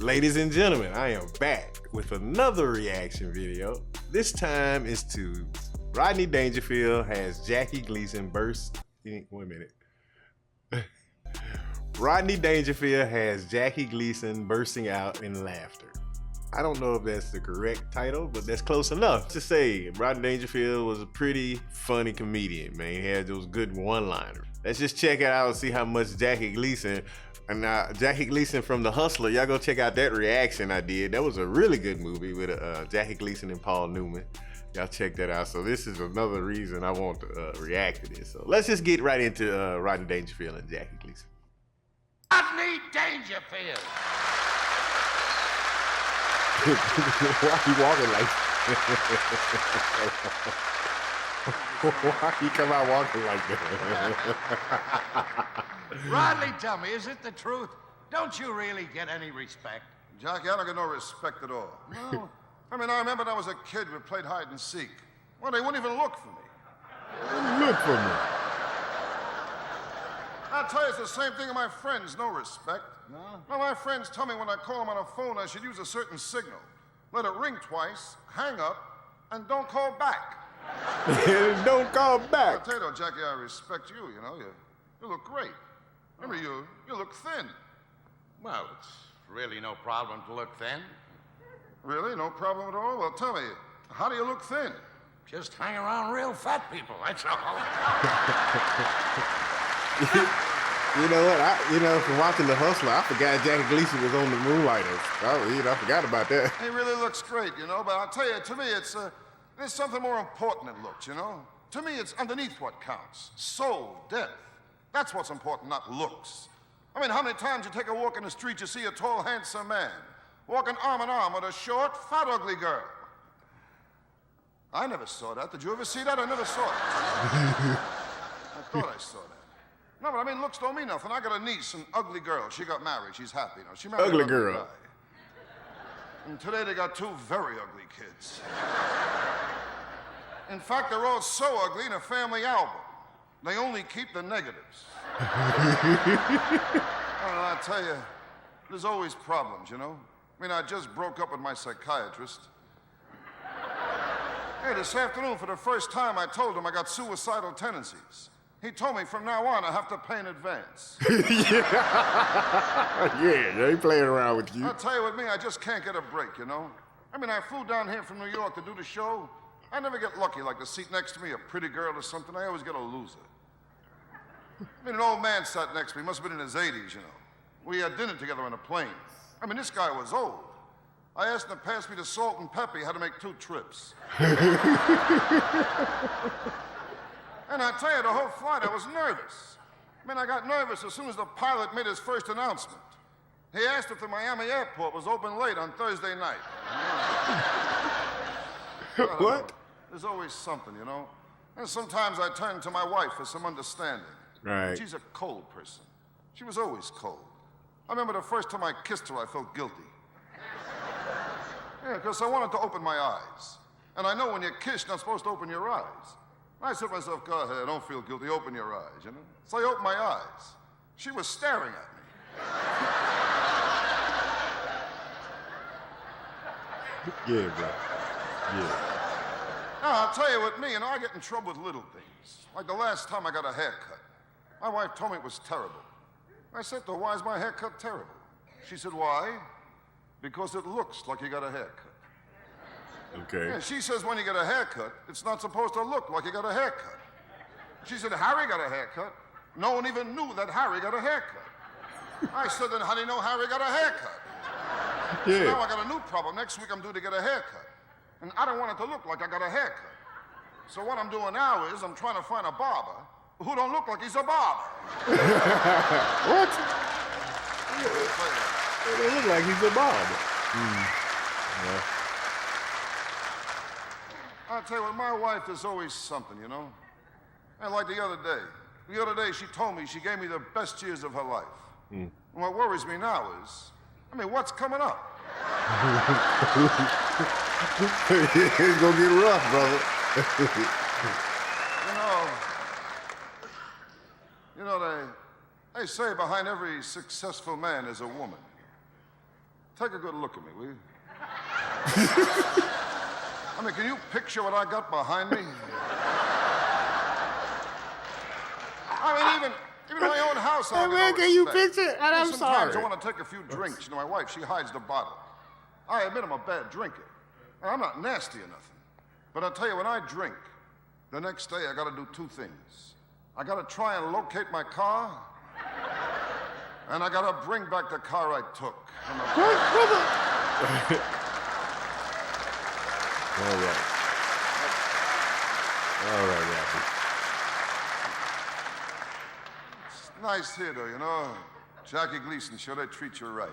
Ladies and gentlemen, I am back with another reaction video. This time is to Rodney DangerField has Jackie Gleason burst. Wait a minute. Rodney DangerField has Jackie Gleason bursting out in laughter. I don't know if that's the correct title, but that's close enough to say Rodney Dangerfield was a pretty funny comedian, man. He had those good one-liners. Let's just check it out and see how much Jackie Gleason, Jackie Gleason from The Hustler, y'all go check out that reaction I did. That was a really good movie with Jackie Gleason and Paul Newman. Y'all check that out. So this is another reason I want to react to this. So let's just get right into Rodney Dangerfield and Jackie Gleason. Rodney Dangerfield. Why he walking like why he come out walking like that? Rodney, tell me, is it the truth? Don't you really get any respect? Jackie, I don't get no respect at all. No. I mean, I remember when I was a kid, we played hide and seek. Well, they wouldn't even look for me. They wouldn't look for me. I'll tell you, it's the same thing with my friends, no respect. No? Well, my friends tell me when I call them on a phone, I should use a certain signal. Let it ring twice, hang up, and don't call back. Don't call back. I'll tell you though, Jackie, I respect you, you know. You look great. Remember, you look thin. Well, it's really no problem to look thin. Really? No problem at all? Well, tell me, how do you look thin? Just hang around real fat people, that's all. You know what? From watching The Hustler, I forgot Jackie Gleason was on the Moonlighters. I forgot about that. He really looks great, you know, but I'll tell you, to me, there's something more important than looks, you know? To me, it's underneath what counts. Soul, depth. That's what's important, not looks. I mean, how many times you take a walk in the street, you see a tall, handsome man walking arm in arm with a short, fat, ugly girl. I never saw that. Did you ever see that? I never saw it. I thought I saw that. No, but I mean, looks don't mean nothing. I got a niece, an ugly girl. She got married. She's happy now. She married ugly an girl. Guy. And today they got two very ugly kids. In fact, they're all so ugly in a family album. They only keep the negatives. I'll tell you, there's always problems, you know? I mean, I just broke up with my psychiatrist. Hey, this afternoon, for the first time, I told him I got suicidal tendencies. He told me from now on I have to pay in advance. Yeah, they ain't playing around with you. I'll tell you, with me, I just can't get a break, you know? I mean, I flew down here from New York to do the show. I never get lucky, like the seat next to me, a pretty girl or something. I always get a loser. I mean, an old man sat next to me. Must have been in his 80s, you know. We had dinner together on a plane. I mean, this guy was old. I asked him to pass me the salt and pepper. He had to make 2 trips. And I tell you, the whole flight, I was nervous. I mean, I got nervous as soon as the pilot made his first announcement. He asked if the Miami airport was open late on Thursday night. What? There's always something, you know? And sometimes I turn to my wife for some understanding. Right. She's a cold person. She was always cold. I remember the first time I kissed her, I felt guilty. Yeah, because I wanted to open my eyes. And I know when you kiss, you're not supposed to open your eyes. I said to myself, go ahead, don't feel guilty, open your eyes, you know? So I opened my eyes. She was staring at me. Yeah, bro. Yeah. Now, I'll tell you, with me, you know, I get in trouble with little things. Like the last time I got a haircut. My wife told me it was terrible. I said to her, why is my haircut terrible? She said, why? Because it looks like you got a haircut. Okay. And she says when you get a haircut, it's not supposed to look like you got a haircut. She said, Harry got a haircut. No one even knew that Harry got a haircut. I said, then how do you know Harry got a haircut? Yeah. So now I got a new problem. Next week I'm due to get a haircut. And I don't want it to look like I got a haircut. So what I'm doing now is I'm trying to find a barber who don't look like he's a barber. What? It don't look like he's a barber. Yeah. I'll tell you what, my wife is always something, you know? And like the other day she told me she gave me the best years of her life. And what worries me now is, I mean, what's coming up? It's gonna get rough, brother. you know, they say behind every successful man is a woman. Take a good look at me, will you? I mean, can you picture what I got behind me? I mean, even in my own house, I don't man, can you picture it? And I'm Sometimes sorry. I want to take a few drinks. You know, my wife, she hides the bottle. I admit I'm a bad drinker. I'm not nasty or nothing. But I'll tell you, when I drink, the next day I got to do two things. I got to try and locate my car, and I got to bring back the car I took. From the All right, Robbie. It's nice here, though, you know. Jackie Gleason, sure they treat you right.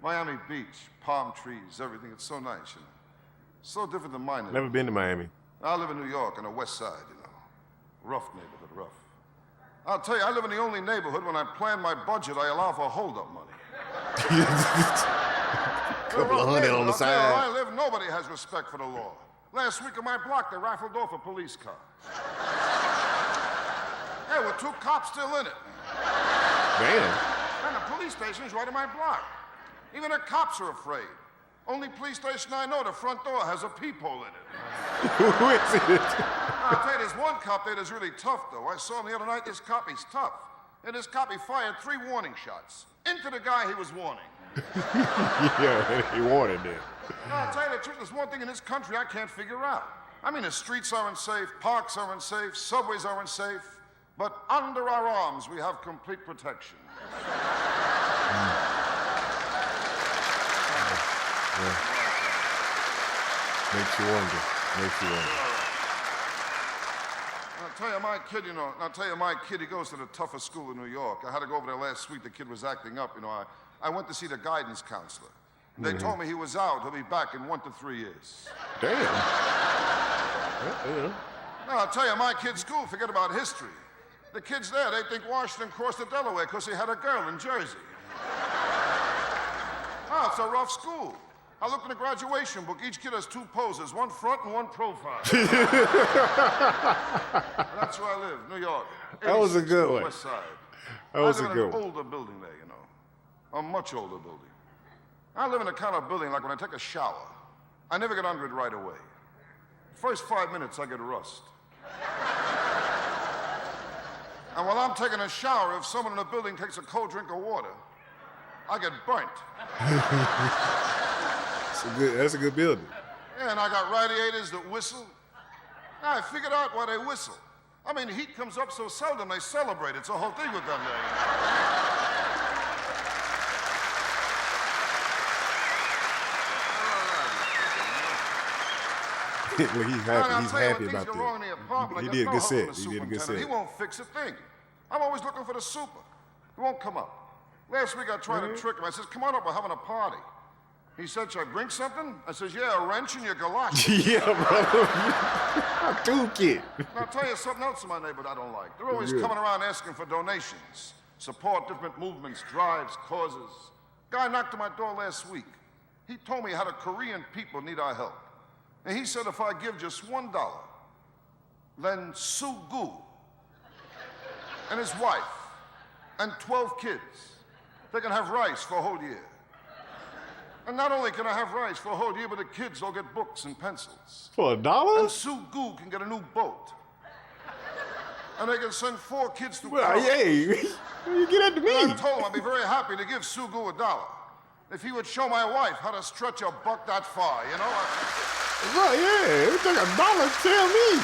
Miami Beach, palm trees, everything. It's so nice, you know. So different than mine. Never been to Miami. I live in New York on the west side, you know. Rough neighborhood, rough. I'll tell you, I live in the only neighborhood when I plan my budget, I allow for hold-up money. Couple of hundred on the I'll tell you, where I side. live, nobody has respect for the law. Last week on my block, they rifled off a police car. Hey, with two cops still in it. Damn. And the police station's right on my block. Even the cops are afraid. Only police station I know, the front door has a peephole in it. Who is it? I'll tell you, there's one cop there that's really tough, though. I saw him the other night. This cop, he's tough. And this cop, he fired 3 warning shots into the guy he was warning. Yeah, he wanted it. I'll tell you the truth, there's one thing in this country I can't figure out. I mean, the streets are unsafe, parks are unsafe, subways are unsafe, but under our arms, we have complete protection. Yeah. Makes you wonder. I'll tell you, my kid, he goes to the toughest school in New York. I had to go over there last week. The kid was acting up. You know, I went to see the guidance counselor. They told me he was out. He'll be back in 1 to 3 years. Damn. Yeah. Now, I'll tell you, my kid's school, forget about history. The kids there, they think Washington crossed the Delaware because he had a girl in Jersey. Oh, it's a rough school. I looked in the graduation book. Each kid has 2 poses, one front and one profile. That's where I live, New York. That was a good one. West Side. That was I a live good in one. an older building there, you know. A much older building. I live in a kind of building like when I take a shower, I never get under it right away. First 5 minutes, I get rust. And while I'm taking a shower, if someone in the building takes a cold drink of water, I get burnt. That's a good building. Yeah, and I got radiators that whistle. I figured out why they whistle. I mean, heat comes up so seldom, they celebrate. It's a whole thing with them there. Look, he's happy about Things go wrong in the apartment, He I did a got good no help set. from the He did a good superintendent. He set. won't fix a thing. I'm always looking for the super. He won't come up. Last week I tried to trick him. I says, come on up, we're having a party. He said, should I bring something? I says, yeah, a wrench in your galoshes. Yeah, brother. Dude, kid. Now, I'll tell you something else in my neighborhood I don't like. They're always Yeah. coming around asking for donations, support different movements, drives, causes. Guy knocked on my door last week. He told me how the Korean people need our help. And he said if I give just $1, then Soo-gu and his wife and 12 kids, they can have rice for a whole year. And not only can I have rice for a whole year, but the kids will get books and pencils. For $1? And Soo-gu can get a new boat. And they can send 4 kids to Well, college. hey, you get that to And me. I told him I'd be very happy to give Soo-gu $1 if he would show my wife how to stretch a buck that far, you know? Bro, yeah, it took $1. Tell me.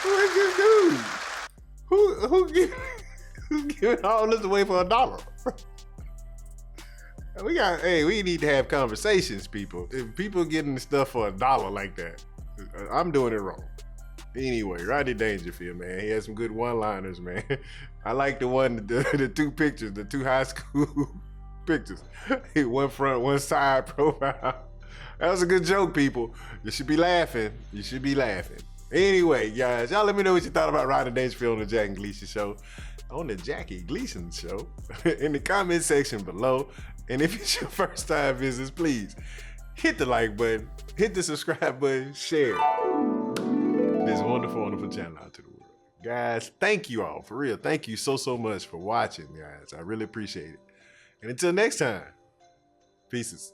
Who is this dude? Who giving all this away for $1? We need to have conversations, people. If people getting stuff for $1 like that, I'm doing it wrong. Anyway, Rodney DangerField, man, he has some good one-liners, man. I like the one, the 2 pictures, the 2 high school pictures. One front, one side profile. That was a good joke, people. You should be laughing. Anyway, guys, y'all let me know what you thought about Rodney DangerField on the Jackie Gleason Show. On the Jackie Gleason Show in the comment section below. And if it's your first time visits, please hit the like button, hit the subscribe button, share this wonderful, wonderful channel out to the world. Guys, thank you all, for real. Thank you so much for watching, guys. I really appreciate it. And until next time, Pieces.